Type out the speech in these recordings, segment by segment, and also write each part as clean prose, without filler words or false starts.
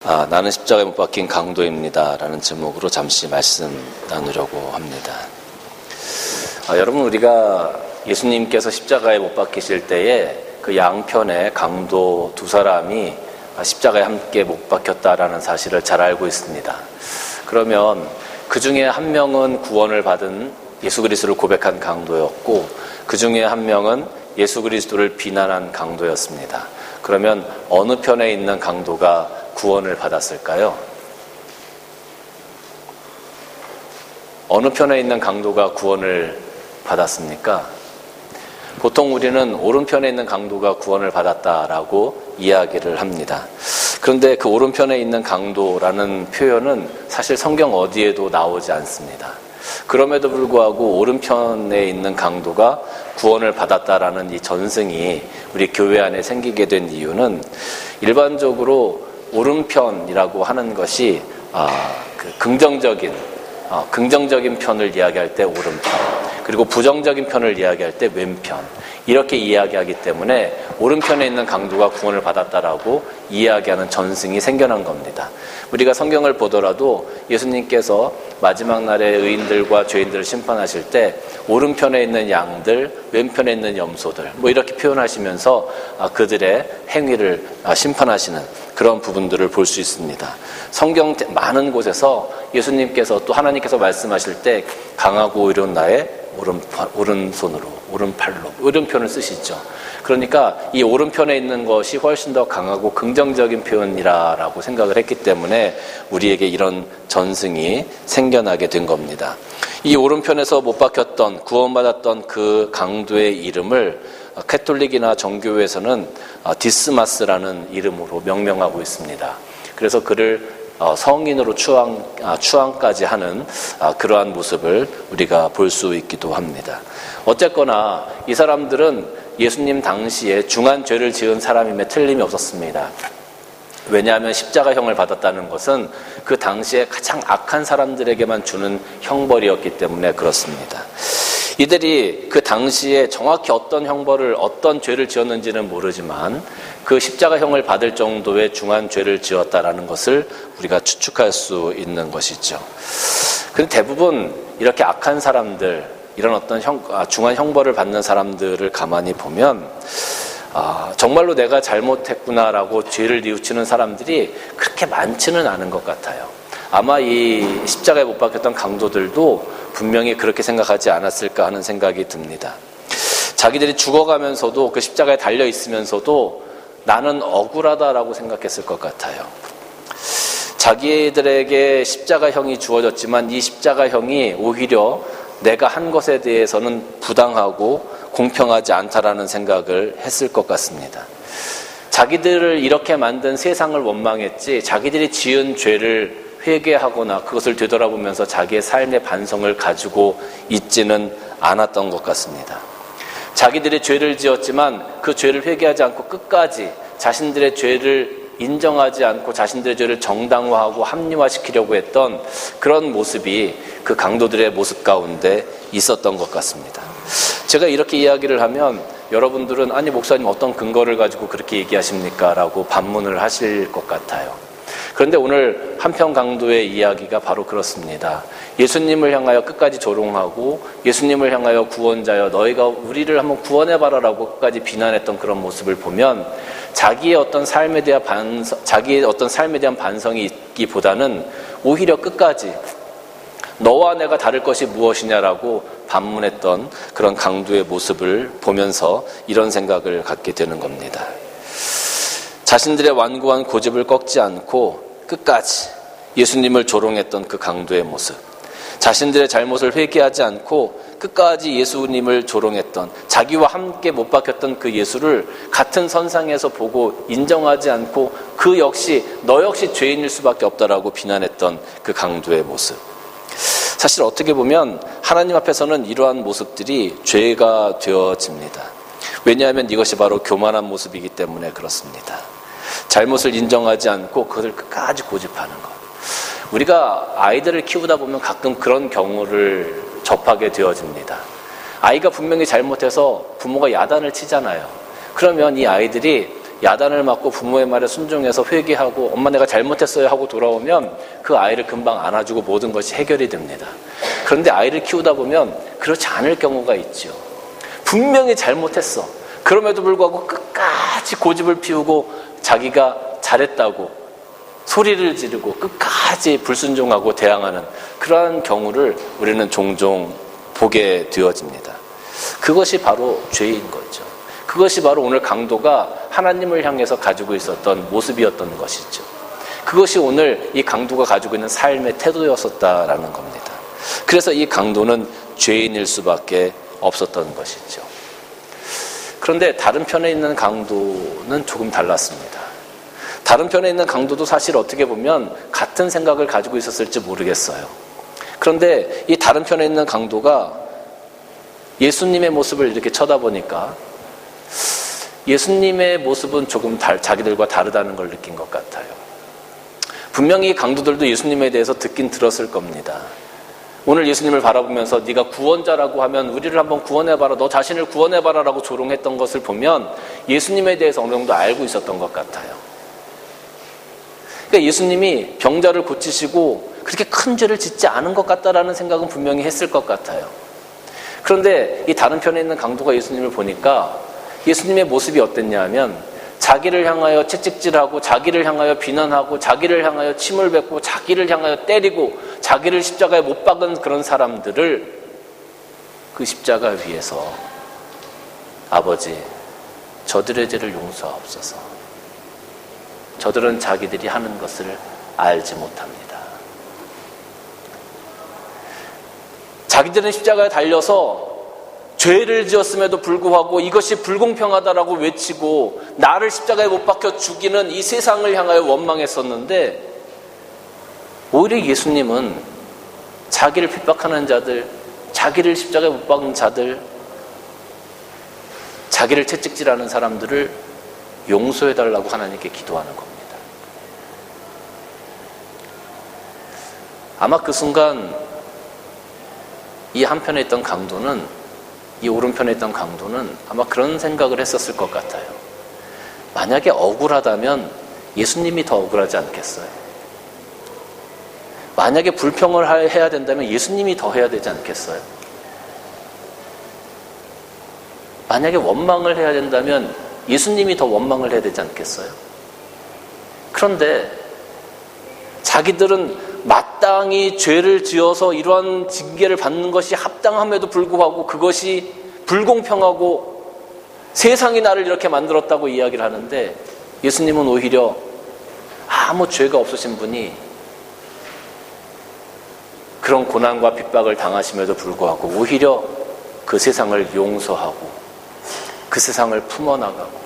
나는 십자가에 못 박힌 강도입니다 라는 제목으로 잠시 말씀 나누려고 합니다. 여러분, 우리가 예수님께서 십자가에 못 박히실 때에 그 양편에 강도 두 사람이 십자가에 함께 못 박혔다라는 사실을 잘 알고 있습니다. 그러면 그 중에 한 명은 구원을 받은 예수 그리스도를 고백한 강도였고, 그 중에 한 명은 예수 그리스도를 비난한 강도였습니다. 그러면 어느 편에 있는 강도가 구원을 받았을까요? 어느 편에 있는 강도가 구원을 받았습니까? 보통 우리는 오른편에 있는 강도가 구원을 받았다라고 이야기를 합니다. 그런데 그 오른편에 있는 강도라는 표현은 사실 성경 어디에도 나오지 않습니다. 그럼에도 불구하고 오른편에 있는 강도가 구원을 받았다라는 이 전승이 우리 교회 안에 생기게 된 이유는, 일반적으로 오른편이라고 하는 것이 긍정적인 편을 이야기할 때 오른편, 그리고 부정적인 편을 이야기할 때 왼편, 이렇게 이야기하기 때문에 오른편에 있는 강도가 구원을 받았다라고 이야기하는 전승이 생겨난 겁니다. 우리가 성경을 보더라도 예수님께서 마지막 날에 의인들과 죄인들을 심판하실 때 오른편에 있는 양들, 왼편에 있는 염소들, 이렇게 표현하시면서 그들의 행위를 심판하시는 그런 부분들을 볼 수 있습니다. 성경 많은 곳에서 예수님께서 또 하나님께서 말씀하실 때 강하고 의로운 나의 오른손으로, 오른팔로, 오른편을 쓰시죠. 그러니까 이 오른편에 있는 것이 훨씬 더 강하고 긍정적인 표현이라고 생각을 했기 때문에 우리에게 이런 전승이 생겨나게 된 겁니다. 이 오른편에서 못 박혔던, 구원받았던 그 강도의 이름을 캐톨릭이나 정교회에서는 디스마스라는 이름으로 명명하고 있습니다. 그래서 그를 성인으로 추앙까지 하는 그러한 모습을 우리가 볼 수 있기도 합니다. 어쨌거나 이 사람들은 예수님 당시에 중한 죄를 지은 사람임에 틀림이 없었습니다. 왜냐하면 십자가형을 받았다는 것은 그 당시에 가장 악한 사람들에게만 주는 형벌이었기 때문에 그렇습니다. 이들이 그 당시에 정확히 어떤 형벌을, 어떤 죄를 지었는지는 모르지만 그 십자가형을 받을 정도의 중한 죄를 지었다라는 것을 우리가 추측할 수 있는 것이죠. 그런데 대부분 이렇게 악한 사람들, 이런 어떤 중한 형벌을 받는 사람들을 가만히 보면 정말로 내가 잘못했구나라고 죄를 뉘우치는 사람들이 그렇게 많지는 않은 것 같아요. 아마 이 십자가에 못 박혔던 강도들도 분명히 그렇게 생각하지 않았을까 하는 생각이 듭니다. 자기들이 죽어가면서도, 그 십자가에 달려 있으면서도 나는 억울하다라고 생각했을 것 같아요. 자기들에게 십자가형이 주어졌지만 이 십자가형이 오히려 내가 한 것에 대해서는 부당하고 공평하지 않다라는 생각을 했을 것 같습니다. 자기들을 이렇게 만든 세상을 원망했지, 자기들이 지은 죄를 회개하거나 그것을 되돌아보면서 자기의 삶의 반성을 가지고 있지는 않았던 것 같습니다. 자기들이 죄를 지었지만 그 죄를 회개하지 않고 끝까지 자신들의 죄를 인정하지 않고 자신들의 죄를 정당화하고 합리화시키려고 했던 그런 모습이 그 강도들의 모습 가운데 있었던 것 같습니다. 제가 이렇게 이야기를 하면 여러분들은 아니 목사님 어떤 근거를 가지고 그렇게 얘기하십니까? 라고 반문을 하실 것 같아요. 그런데 오늘 한편 강도의 이야기가 바로 그렇습니다. 예수님을 향하여 끝까지 조롱하고 대수님을 향하여 구원자여 너희가 우리를 한번 구원해봐라라고 끝까지 비난했던 그런 모습을 보면 자기의 어떤 삶에 대한 반성이 있기보다는 오히려 끝까지 너와 내가 다를 것이 무엇이냐라고 반문했던 그런 강도의 모습을 보면서 이런 생각을 갖게 되는 겁니다. 자신들의 완고한 고집을 꺾지 않고 끝까지 예수님을 조롱했던 그 강도의 모습, 자신들의 잘못을 회개하지 않고 끝까지 예수님을 조롱했던, 자기와 함께 못 박혔던 그 예수를 같은 선상에서 보고 인정하지 않고 너 역시 죄인일 수밖에 없다라고 비난했던 그 강도의 모습. 사실 어떻게 보면 하나님 앞에서는 이러한 모습들이 죄가 되어집니다. 왜냐하면 이것이 바로 교만한 모습이기 때문에 그렇습니다. 잘못을 인정하지 않고 그것을 끝까지 고집하는 것. 우리가 아이들을 키우다 보면 가끔 그런 경우를 접하게 되어집니다. 아이가 분명히 잘못해서 부모가 야단을 치잖아요. 그러면 이 아이들이 야단을 맞고 부모의 말에 순종해서 회개하고 엄마 내가 잘못했어요 하고 돌아오면 그 아이를 금방 안아주고 모든 것이 해결이 됩니다. 그런데 아이를 키우다 보면 그렇지 않을 경우가 있죠. 분명히 잘못했어. 그럼에도 불구하고 끝까지 고집을 피우고 자기가 잘했다고 소리를 지르고 끝까지 불순종하고 대항하는 그러한 경우를 우리는 종종 보게 되어집니다. 그것이 바로 죄인 거죠. 그것이 바로 오늘 강도가 하나님을 향해서 가지고 있었던 모습이었던 것이죠. 그것이 오늘 이 강도가 가지고 있는 삶의 태도였었다라는 겁니다. 그래서 이 강도는 죄인일 수밖에 없었던 것이죠. 그런데 다른 편에 있는 강도는 조금 달랐습니다. 다른 편에 있는 강도도 사실 어떻게 보면 같은 생각을 가지고 있었을지 모르겠어요. 그런데 이 다른 편에 있는 강도가 예수님의 모습을 이렇게 쳐다보니까 예수님의 모습은 조금 자기들과 다르다는 걸 느낀 것 같아요. 분명히 강도들도 예수님에 대해서 듣긴 들었을 겁니다. 오늘 예수님을 바라보면서 네가 구원자라고 하면 우리를 한번 구원해봐라, 너 자신을 구원해봐라 라고 조롱했던 것을 보면 예수님에 대해서 어느 정도 알고 있었던 것 같아요. 그러니까 예수님이 병자를 고치시고 그렇게 큰 죄를 짓지 않은 것 같다라는 생각은 분명히 했을 것 같아요. 그런데 이 다른 편에 있는 강도가 예수님을 보니까 예수님의 모습이 어땠냐 하면 자기를 향하여 채찍질하고 자기를 향하여 비난하고 자기를 향하여 침을 뱉고 자기를 향하여 때리고 자기를 십자가에 못 박은 그런 사람들을 그 십자가 위에서 아버지 저들의 죄를 용서하옵소서. 저들은 자기들이 하는 것을 알지 못합니다. 자기들은 십자가에 달려서 죄를 지었음에도 불구하고 이것이 불공평하다라고 외치고 나를 십자가에 못 박혀 죽이는 이 세상을 향하여 원망했었는데 오히려 예수님은 자기를 핍박하는 자들, 자기를 십자가에 못 박은 자들, 자기를 채찍질하는 사람들을 용서해달라고 하나님께 기도하는 겁니다. 아마 그 순간 이 한편에 있던 강도는 이 오른편에 있던 강도는 아마 그런 생각을 했었을 것 같아요. 만약에 억울하다면 예수님이 더 억울하지 않겠어요? 만약에 불평을 해야 된다면 예수님이 더 해야 되지 않겠어요? 만약에 원망을 해야 된다면 예수님이 더 원망을 해야 되지 않겠어요? 그런데 자기들은 마땅히 죄를 지어서 이러한 징계를 받는 것이 합당함에도 불구하고 그것이 불공평하고 세상이 나를 이렇게 만들었다고 이야기를 하는데 예수님은 오히려 아무 죄가 없으신 분이 그런 고난과 핍박을 당하심에도 불구하고 오히려 그 세상을 용서하고 그 세상을 품어나가고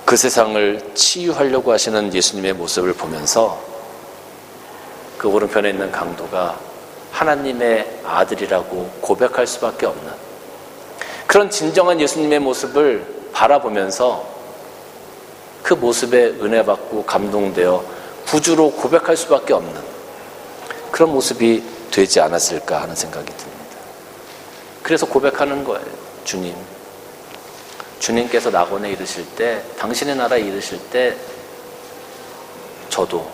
그 세상을 치유하려고 하시는 예수님의 모습을 보면서 그 오른편에 있는 강도가 하나님의 아들이라고 고백할 수밖에 없는 그런 진정한 예수님의 모습을 바라보면서 그 모습에 은혜받고 감동되어 구주로 고백할 수밖에 없는 그런 모습이 되지 않았을까 하는 생각이 듭니다. 그래서 고백하는 거예요. 주님께서 낙원에 이르실 때, 당신의 나라에 이르실 때 저도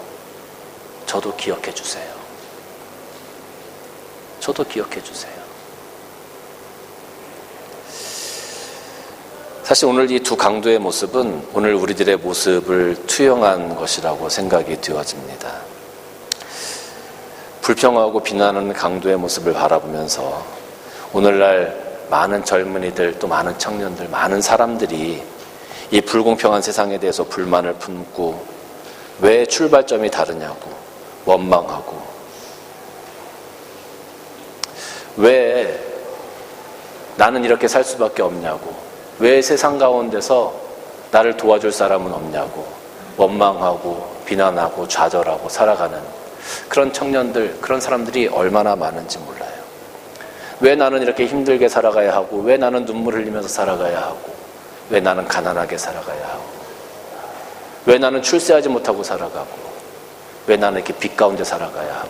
기억해 주세요. 저도 기억해 주세요. 사실 오늘 이 두 강도의 모습은 오늘 우리들의 모습을 투영한 것이라고 생각이 되어집니다. 불평하고 비난하는 강도의 모습을 바라보면서 오늘날 많은 젊은이들 또 많은 청년들 많은 사람들이 이 불공평한 세상에 대해서 불만을 품고 왜 출발점이 다르냐고 원망하고 왜 나는 이렇게 살 수밖에 없냐고 왜 세상 가운데서 나를 도와줄 사람은 없냐고 원망하고 비난하고 좌절하고 살아가는 그런 청년들 그런 사람들이 얼마나 많은지 몰라요. 왜 나는 이렇게 힘들게 살아가야 하고 왜 나는 눈물 흘리면서 살아가야 하고 왜 나는 가난하게 살아가야 하고 왜 나는 출세하지 못하고 살아가고 왜 나는 이렇게 빛 가운데 살아가야 하고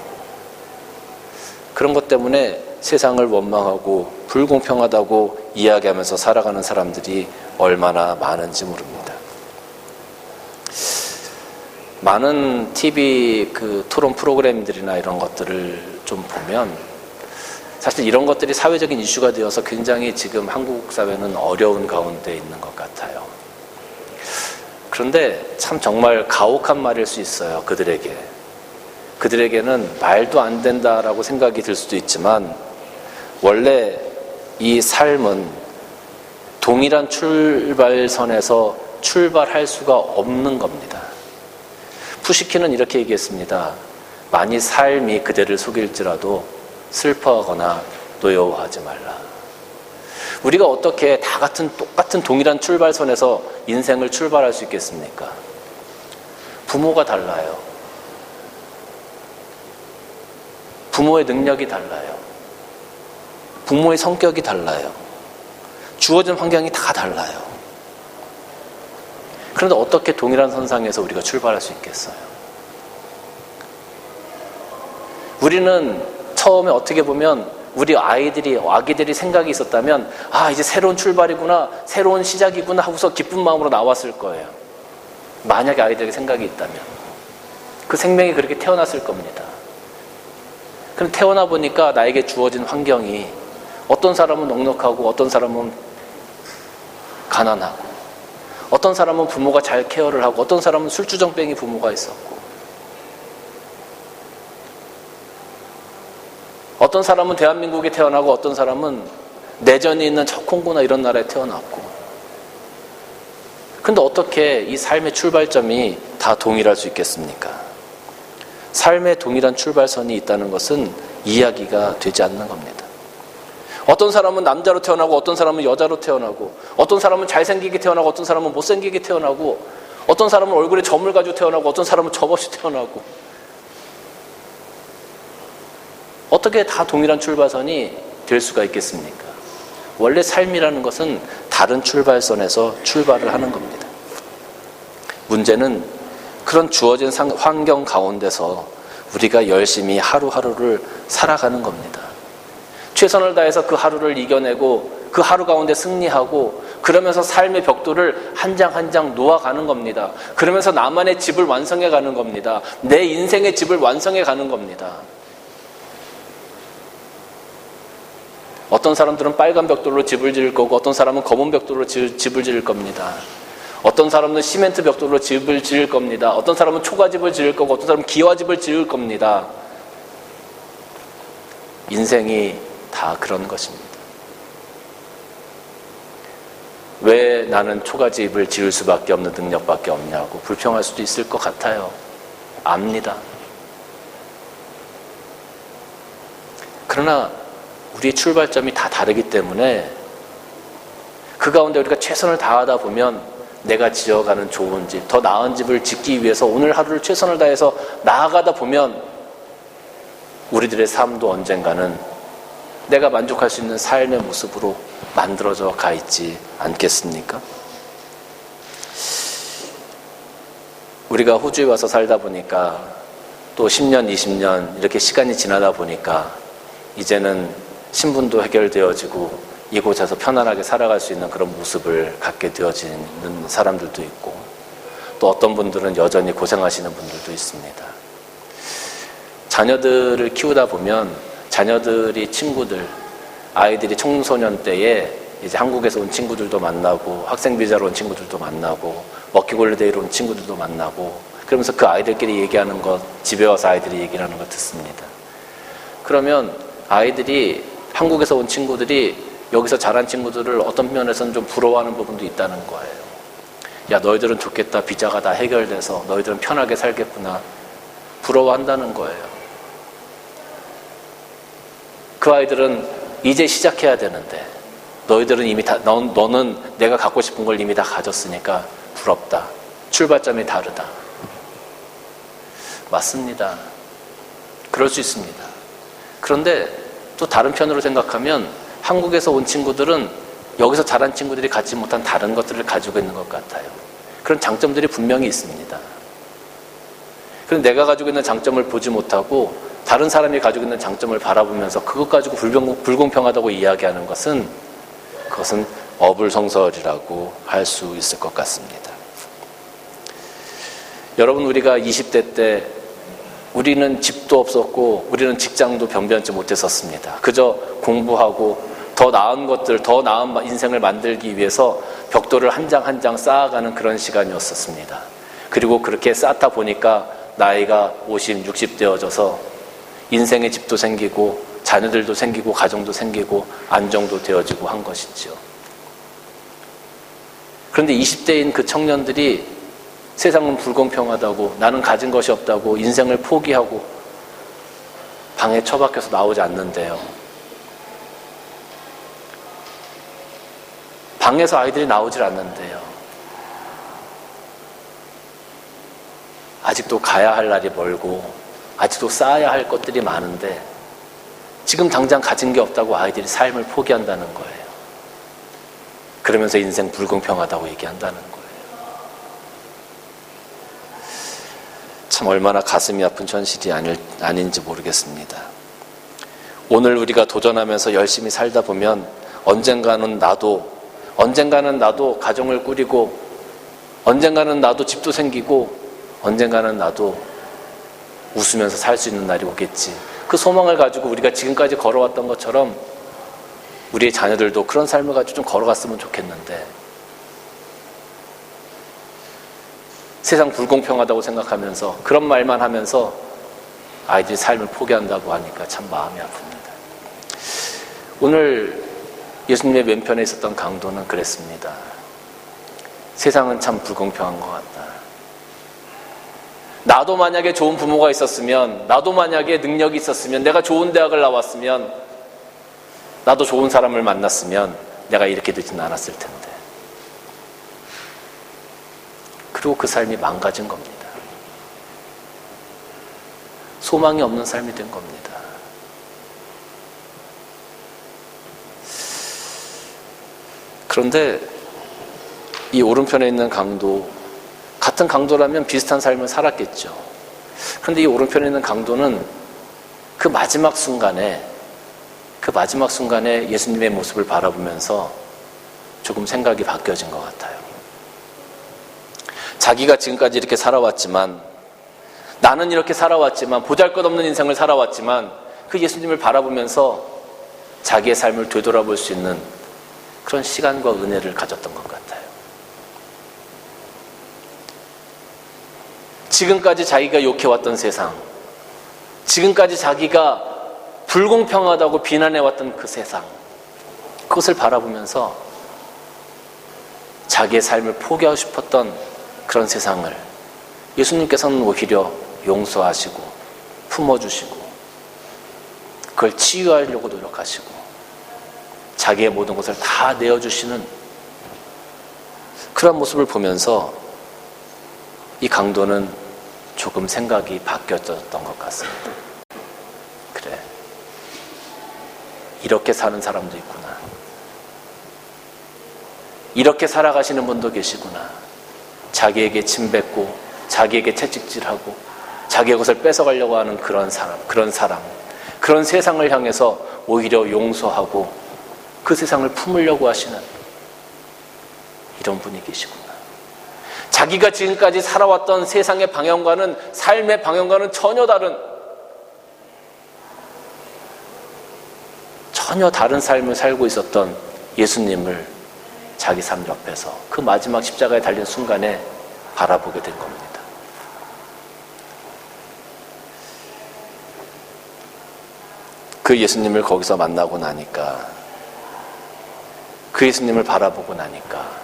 그런 것 때문에 세상을 원망하고 불공평하다고 이야기하면서 살아가는 사람들이 얼마나 많은지 모릅니다. 많은 TV 토론 프로그램들이나 이런 것들을 좀 보면 사실 이런 것들이 사회적인 이슈가 되어서 굉장히 지금 한국 사회는 어려운 가운데 있는 것 같아요. 그런데 참 정말 가혹한 말일 수 있어요. 그들에게는 말도 안 된다라고 생각이 들 수도 있지만 원래 이 삶은 동일한 출발선에서 출발할 수가 없는 겁니다. 푸시킨은 이렇게 얘기했습니다. 만일 삶이 그대를 속일지라도 슬퍼하거나 노여워하지 말라. 우리가 어떻게 다 똑같은 동일한 출발선에서 인생을 출발할 수 있겠습니까? 부모가 달라요. 부모의 능력이 달라요. 부모의 성격이 달라요. 주어진 환경이 다 달라요. 그런데 어떻게 동일한 선상에서 우리가 출발할 수 있겠어요? 우리는 처음에 어떻게 보면 우리 아기들이 생각이 있었다면 이제 새로운 출발이구나, 새로운 시작이구나 하고서 기쁜 마음으로 나왔을 거예요. 만약에 아이들에게 생각이 있다면. 그 생명이 그렇게 태어났을 겁니다. 그럼 태어나 보니까 나에게 주어진 환경이 어떤 사람은 넉넉하고 어떤 사람은 가난하고 어떤 사람은 부모가 잘 케어를 하고 어떤 사람은 술주정뱅이 부모가 있었고 어떤 사람은 대한민국에 태어나고 어떤 사람은 내전이 있는 콩고나 이런 나라에 태어났고 근데 어떻게 이 삶의 출발점이 다 동일할 수 있겠습니까? 삶의 동일한 출발선이 있다는 것은 이야기가 되지 않는 겁니다. 어떤 사람은 남자로 태어나고 어떤 사람은 여자로 태어나고 어떤 사람은 잘생기게 태어나고 어떤 사람은 못생기게 태어나고 어떤 사람은 얼굴에 점을 가지고 태어나고 어떤 사람은 점 없이 태어나고 어떻게 다 동일한 출발선이 될 수가 있겠습니까? 원래 삶이라는 것은 다른 출발선에서 출발을 하는 겁니다. 문제는 그런 주어진 환경 가운데서 우리가 열심히 하루하루를 살아가는 겁니다. 최선을 다해서 그 하루를 이겨내고 그 하루 가운데 승리하고 그러면서 삶의 벽돌을 한 장 한 장 놓아가는 겁니다. 그러면서 나만의 집을 완성해 가는 겁니다. 내 인생의 집을 완성해 가는 겁니다. 어떤 사람들은 빨간 벽돌로 집을 지을 거고 어떤 사람은 검은 벽돌로 집을 지을 겁니다. 어떤 사람은 시멘트 벽돌로 집을 지을 겁니다. 어떤 사람은 초가집을 지을 거고 어떤 사람은 기와집을 지을 겁니다. 인생이 다 그런 것입니다. 왜 나는 초가집을 지을 수밖에 없는 능력밖에 없냐고 불평할 수도 있을 것 같아요. 압니다. 그러나 우리의 출발점이 다 다르기 때문에 그 가운데 우리가 최선을 다하다 보면 내가 지어가는 좋은 집, 더 나은 집을 짓기 위해서 오늘 하루를 최선을 다해서 나아가다 보면 우리들의 삶도 언젠가는 내가 만족할 수 있는 삶의 모습으로 만들어져 가 있지 않겠습니까? 우리가 호주에 와서 살다 보니까 또 10년, 20년 이렇게 시간이 지나다 보니까 이제는 신분도 해결되어지고 이곳에서 편안하게 살아갈 수 있는 그런 모습을 갖게 되어지는 사람들도 있고 또 어떤 분들은 여전히 고생하시는 분들도 있습니다. 자녀들을 키우다 보면 자녀들이 친구들, 아이들이 청소년 때에 이제 한국에서 온 친구들도 만나고 학생 비자로 온 친구들도 만나고 워킹홀리데이로 온 친구들도 만나고 그러면서 그 아이들끼리 얘기하는 것, 집에 와서 아이들이 얘기를 하는 걸 듣습니다. 그러면 아이들이 한국에서 온 친구들이 여기서 자란 친구들을 어떤 면에서는 좀 부러워하는 부분도 있다는 거예요. 야, 너희들은 좋겠다. 비자가 다 해결돼서 너희들은 편하게 살겠구나. 부러워한다는 거예요. 그 아이들은 이제 시작해야 되는데 너희들은 이미 너는 내가 갖고 싶은 걸 이미 다 가졌으니까 부럽다. 출발점이 다르다. 맞습니다. 그럴 수 있습니다. 그런데 또 다른 편으로 생각하면 한국에서 온 친구들은 여기서 자란 친구들이 갖지 못한 다른 것들을 가지고 있는 것 같아요. 그런 장점들이 분명히 있습니다. 그런데 내가 가지고 있는 장점을 보지 못하고 다른 사람이 가지고 있는 장점을 바라보면서 그것 가지고 불공평하다고 이야기하는 것은 그것은 어불성설이라고 할 수 있을 것 같습니다. 여러분, 우리가 20대 때 우리는 집도 없었고 우리는 직장도 변변치 못했었습니다. 그저 공부하고 더 나은 것들, 더 나은 인생을 만들기 위해서 벽돌을 한 장 한 장 쌓아가는 그런 시간이었었습니다. 그리고 그렇게 쌓다 보니까 나이가 50, 60 되어져서 인생의 집도 생기고 자녀들도 생기고 가정도 생기고 안정도 되어지고 한 것이지요. 그런데 20대인 그 청년들이 세상은 불공평하다고, 나는 가진 것이 없다고 인생을 포기하고 방에 처박혀서 나오지 않는데요. 방에서 아이들이 나오질 않는데요. 아직도 가야 할 날이 멀고 아직도 쌓아야 할 것들이 많은데 지금 당장 가진 게 없다고 아이들이 삶을 포기한다는 거예요. 그러면서 인생 불공평하다고 얘기한다는 거예요. 참 얼마나 가슴이 아픈 현실이 아닌지 모르겠습니다. 오늘 우리가 도전하면서 열심히 살다 보면 언젠가는 나도 가정을 꾸리고 언젠가는 나도 집도 생기고 언젠가는 나도 웃으면서 살 수 있는 날이 오겠지. 그 소망을 가지고 우리가 지금까지 걸어왔던 것처럼 우리의 자녀들도 그런 삶을 가지고 좀 걸어갔으면 좋겠는데 세상 불공평하다고 생각하면서 그런 말만 하면서 아이들이 삶을 포기한다고 하니까 참 마음이 아픕니다. 오늘 예수님의 왼편에 있었던 강도는 그랬습니다. 세상은 참 불공평한 것 같다. 나도 만약에 좋은 부모가 있었으면, 나도 만약에 능력이 있었으면, 내가 좋은 대학을 나왔으면, 나도 좋은 사람을 만났으면 내가 이렇게 되진 않았을 텐데. 그리고 그 삶이 망가진 겁니다. 소망이 없는 삶이 된 겁니다. 그런데 이 오른편에 있는 강도, 같은 강도라면 비슷한 삶을 살았겠죠. 그런데 이 오른편에 있는 강도는 그 마지막 순간에 예수님의 모습을 바라보면서 조금 생각이 바뀌어진 것 같아요. 자기가 지금까지 이렇게 살아왔지만, 나는 이렇게 살아왔지만, 보잘것없는 인생을 살아왔지만 그 예수님을 바라보면서 자기의 삶을 되돌아볼 수 있는 그런 시간과 은혜를 가졌던 것 같아요. 지금까지 자기가 욕해왔던 세상, 지금까지 자기가 불공평하다고 비난해왔던 그 세상, 그것을 바라보면서 자기의 삶을 포기하고 싶었던 그런 세상을 예수님께서는 오히려 용서하시고 품어주시고 그걸 치유하려고 노력하시고 자기의 모든 것을 다 내어주시는 그런 모습을 보면서 이 강도는 조금 생각이 바뀌어졌던 것 같습니다. 그래, 이렇게 사는 사람도 있구나. 이렇게 살아가시는 분도 계시구나. 자기에게 침뱉고 자기에게 채찍질하고 자기의 것을 뺏어가려고 하는 그런 사람, 그런 세상을 향해서 오히려 용서하고 그 세상을 품으려고 하시는 이런 분이 계시구나. 자기가 지금까지 살아왔던 세상의 방향과는, 삶의 방향과는 전혀 다른 삶을 살고 있었던 예수님을 자기 삶 옆에서 그 마지막 십자가에 달린 순간에 바라보게 된 겁니다. 그 예수님을 거기서 만나고 나니까, 그 예수님을 바라보고 나니까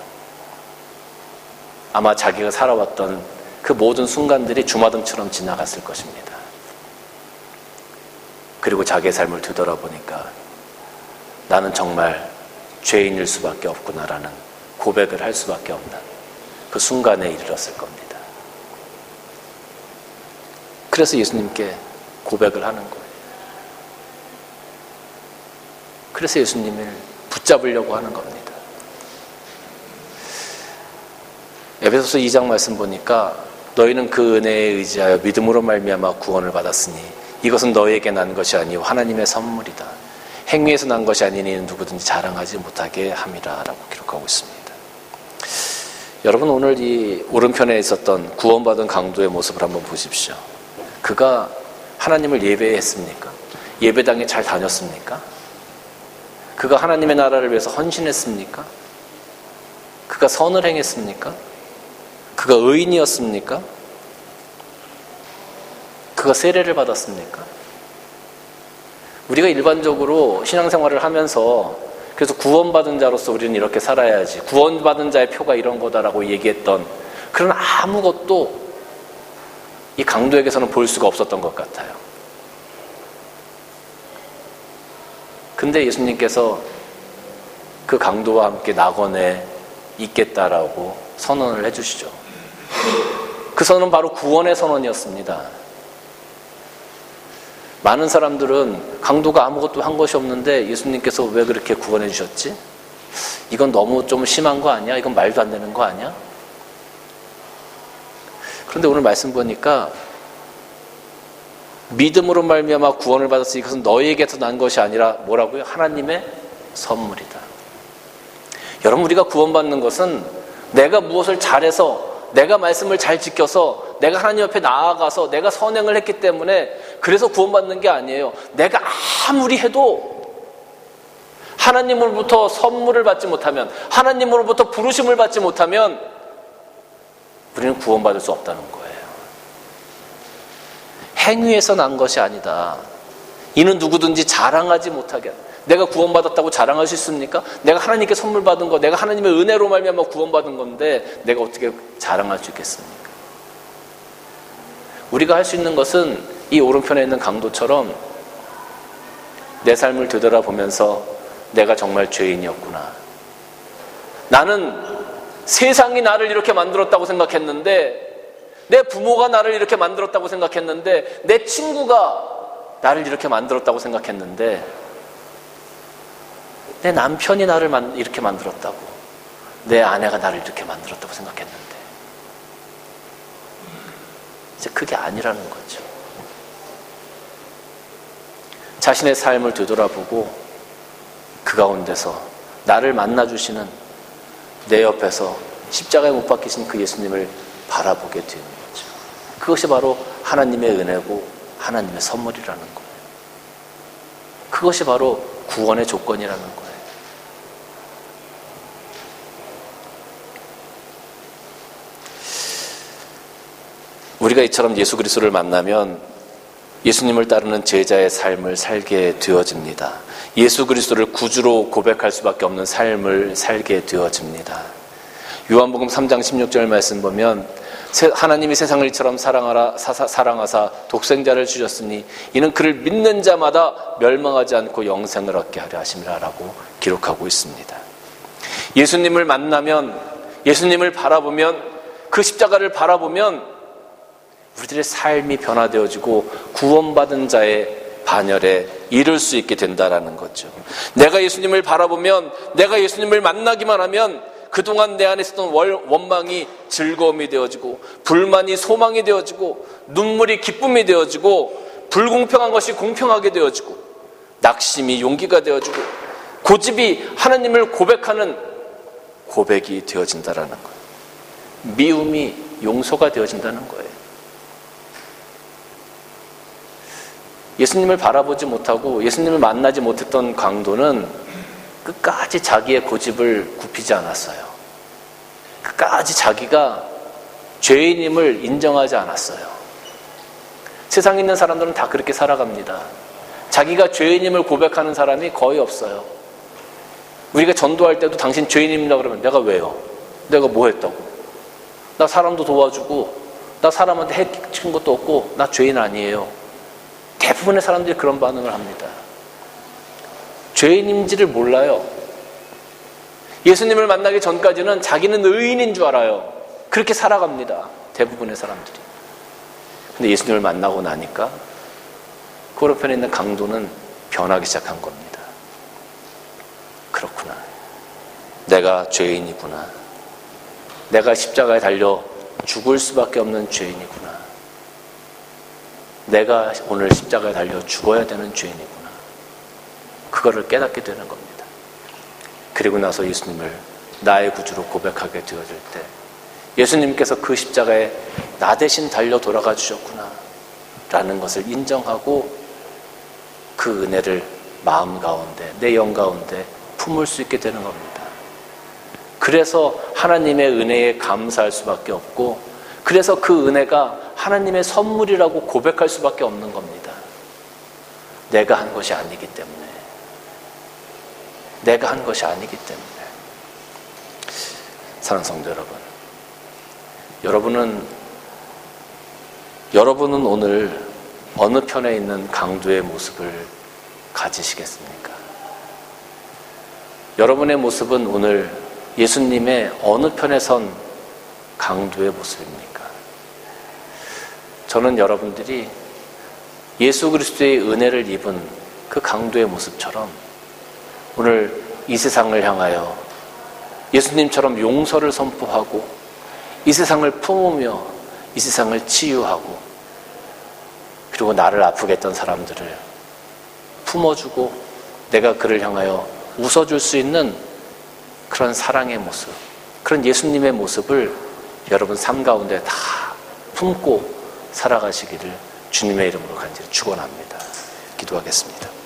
아마 자기가 살아왔던 그 모든 순간들이 주마등처럼 지나갔을 것입니다. 그리고 자기의 삶을 되돌아보니까 나는 정말 죄인일 수밖에 없구나라는 고백을 할 수밖에 없는 그 순간에 이르렀을 겁니다. 그래서 예수님께 고백을 하는 거예요. 그래서 예수님을 붙잡으려고 하는 겁니다. 에베소서 2장 말씀 보니까 너희는 그 은혜에 의지하여 믿음으로 말미암아 구원을 받았으니 이것은 너에게 난 것이 아니오 하나님의 선물이다. 행위에서 난 것이 아니니 누구든지 자랑하지 못하게 함이라 라고 기록하고 있습니다. 여러분, 오늘 이 오른편에 있었던 구원받은 강도의 모습을 한번 보십시오. 그가 하나님을 예배했습니까? 예배당에 잘 다녔습니까? 그가 하나님의 나라를 위해서 헌신했습니까? 그가 선을 행했습니까? 그가 의인이었습니까? 그가 세례를 받았습니까? 우리가 일반적으로 신앙생활을 하면서 그래서 구원받은 자로서 우리는 이렇게 살아야지, 구원받은 자의 표가 이런 거다라고 얘기했던 그런 아무것도 이 강도에게서는 볼 수가 없었던 것 같아요. 근데 예수님께서 그 강도와 함께 낙원에 있겠다라고 선언을 해주시죠. 그 선언은 바로 구원의 선언이었습니다. 많은 사람들은 강도가 아무것도 한 것이 없는데 예수님께서 왜 그렇게 구원해 주셨지? 이건 너무 좀 심한 거 아니야? 이건 말도 안 되는 거 아니야? 그런데 오늘 말씀 보니까 믿음으로 말미암아 구원을 받았으니 이것은 너희에게서 난 것이 아니라 뭐라고요? 하나님의 선물이다. 여러분, 우리가 구원받는 것은 내가 무엇을 잘해서, 내가 말씀을 잘 지켜서, 내가 하나님 앞에 나아가서 내가 선행을 했기 때문에 그래서 구원받는 게 아니에요. 내가 아무리 해도 하나님으로부터 선물을 받지 못하면, 하나님으로부터 부르심을 받지 못하면 우리는 구원받을 수 없다는 거예요. 행위에서 난 것이 아니다. 이는 누구든지 자랑하지 못하게. 내가 구원받았다고 자랑할 수 있습니까? 내가 하나님께 선물 받은 거, 내가 하나님의 은혜로 말미암아 구원받은 건데 내가 어떻게 자랑할 수 있겠습니까? 우리가 할 수 있는 것은 이 오른편에 있는 강도처럼 내 삶을 되돌아보면서 내가 정말 죄인이었구나. 나는 세상이 나를 이렇게 만들었다고 생각했는데, 내 부모가 나를 이렇게 만들었다고 생각했는데, 내 친구가 나를 이렇게 만들었다고 생각했는데, 내 남편이 나를 이렇게 만들었다고, 내 아내가 나를 이렇게 만들었다고 생각했는데 이제 그게 아니라는 거죠. 자신의 삶을 되돌아보고 그 가운데서 나를 만나주시는, 내 옆에서 십자가에 못 박히신 그 예수님을 바라보게 되는 거죠. 그것이 바로 하나님의 은혜고 하나님의 선물이라는 거예요. 그것이 바로 구원의 조건이라는 거예요. 우리가 이처럼 예수 그리스도를 만나면 예수님을 따르는 제자의 삶을 살게 되어집니다. 예수 그리스도를 구주로 고백할 수밖에 없는 삶을 살게 되어집니다. 요한복음 3장 16절 말씀 보면 하나님이 세상을 이처럼 사랑하사 독생자를 주셨으니 이는 그를 믿는 자마다 멸망하지 않고 영생을 얻게 하려 하심이라 라고 기록하고 있습니다. 예수님을 만나면, 예수님을 바라보면, 그 십자가를 바라보면 우리들의 삶이 변화되어지고 구원받은 자의 반열에 이를 수 있게 된다라는 거죠. 내가 예수님을 바라보면, 내가 예수님을 만나기만 하면 그동안 내 안에 있었던 원망이 즐거움이 되어지고, 불만이 소망이 되어지고, 눈물이 기쁨이 되어지고, 불공평한 것이 공평하게 되어지고, 낙심이 용기가 되어지고, 고집이 하나님을 고백하는 고백이 되어진다라는 거예요. 미움이 용서가 되어진다는 거예요. 예수님을 바라보지 못하고 예수님을 만나지 못했던 강도는 끝까지 자기의 고집을 굽히지 않았어요. 끝까지 자기가 죄인임을 인정하지 않았어요. 세상에 있는 사람들은 다 그렇게 살아갑니다. 자기가 죄인임을 고백하는 사람이 거의 없어요. 우리가 전도할 때도 당신 죄인입니다 그러면 내가 왜요? 내가 뭐 했다고? 나 사람도 도와주고, 나 사람한테 해친 것도 없고, 나 죄인 아니에요. 대부분의 사람들이 그런 반응을 합니다. 죄인인지를 몰라요. 예수님을 만나기 전까지는 자기는 의인인 줄 알아요. 그렇게 살아갑니다. 대부분의 사람들이. 근데 예수님을 만나고 나니까 그 오른편에 있는 강도는 변하기 시작한 겁니다. 그렇구나. 내가 죄인이구나. 내가 십자가에 달려 죽을 수밖에 없는 죄인이구나. 내가 오늘 십자가에 달려 죽어야 되는 죄인이구나. 그거를 깨닫게 되는 겁니다. 그리고 나서 예수님을 나의 구주로 고백하게 되어질 때 예수님께서 그 십자가에 나 대신 달려 돌아가 주셨구나 라는 것을 인정하고 그 은혜를 마음 가운데, 내 영 가운데 품을 수 있게 되는 겁니다. 그래서 하나님의 은혜에 감사할 수밖에 없고, 그래서 그 은혜가 하나님의 선물이라고 고백할 수밖에 없는 겁니다. 내가 한 것이 아니기 때문에. 내가 한 것이 아니기 때문에. 사랑하는 성도 여러분, 여러분은 오늘 어느 편에 있는 강도의 모습을 가지시겠습니까? 여러분의 모습은 오늘 예수님의 어느 편에 선 강도의 모습입니까? 저는 여러분들이 예수 그리스도의 은혜를 입은 그 강도의 모습처럼 오늘 이 세상을 향하여 예수님처럼 용서를 선포하고 이 세상을 품으며 이 세상을 치유하고 그리고 나를 아프게 했던 사람들을 품어주고 내가 그를 향하여 웃어줄 수 있는 그런 사랑의 모습, 그런 예수님의 모습을 여러분 삶 가운데 다 품고 살아가시기를 주님의 이름으로 간절히 축원합니다. 기도하겠습니다.